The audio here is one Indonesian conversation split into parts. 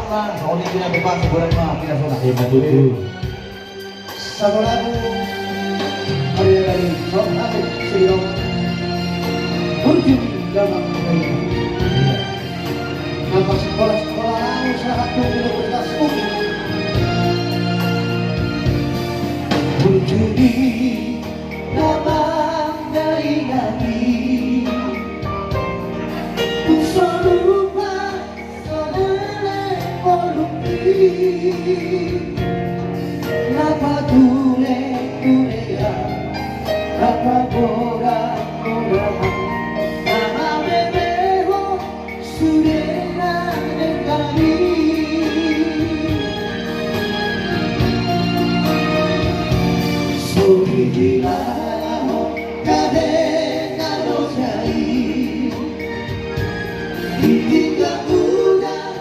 mah, kalau ini tidak bebas sebulan mah tidak sudah. Iya betul. Satu lagu hari dari Sok Aku Sirong berjudi dalam dunia. Nampak sekolah-sekolah usaha Universitas UGI berjudi dalam dari hati. Usalupa saudara volumpi. Lapa tule tulea, lapa bora bora, nama bebeho surena negari. Suri dilamo kadena rosai, ditinggal udah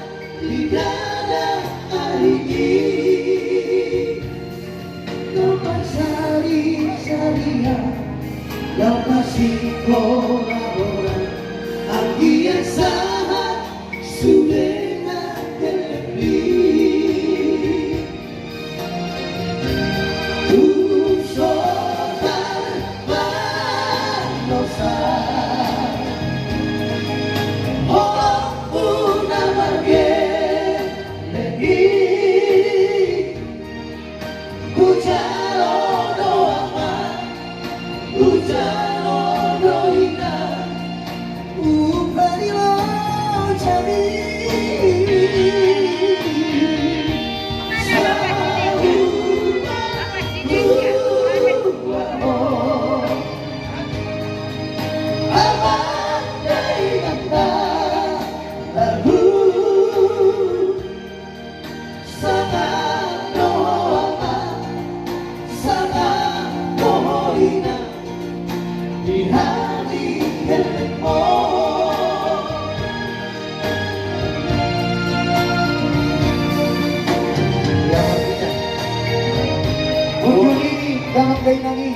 di dada hari. Sari-saria yang masih kolaboran Anggia sahat sudah lebih Usotan Manosa Oh una marge lagi Barangay Nangi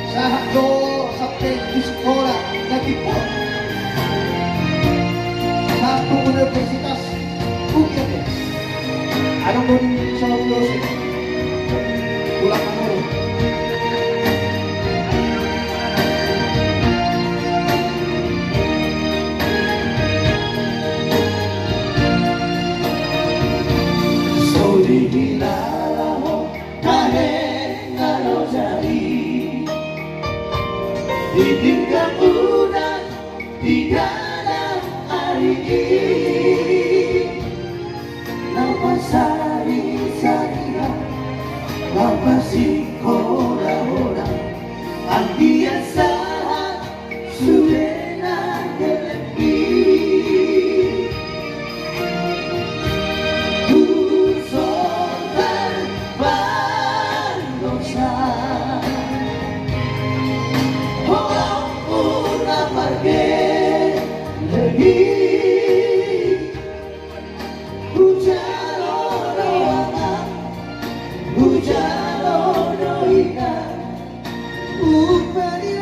sa Hakdo sa sekolah nagipon sa Universitas UGI. Anong doon sa Universitas? Pulang ano? So dinilala mo kahit ano jari ditinggal udah di dalam hari ini nama sari-saria nama si kora-kora anggia sahat sudah lebih Usotan Manosa Marge lagi hujan orang hujan orang upari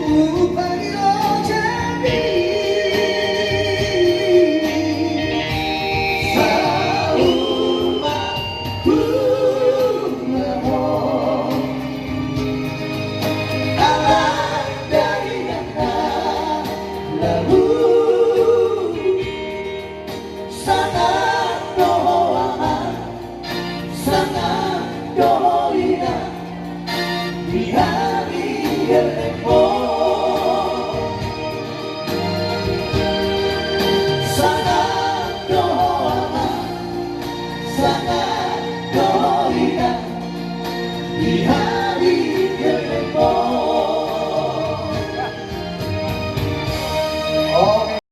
Upari lo jadi di hari repot. Sangat doa, sangat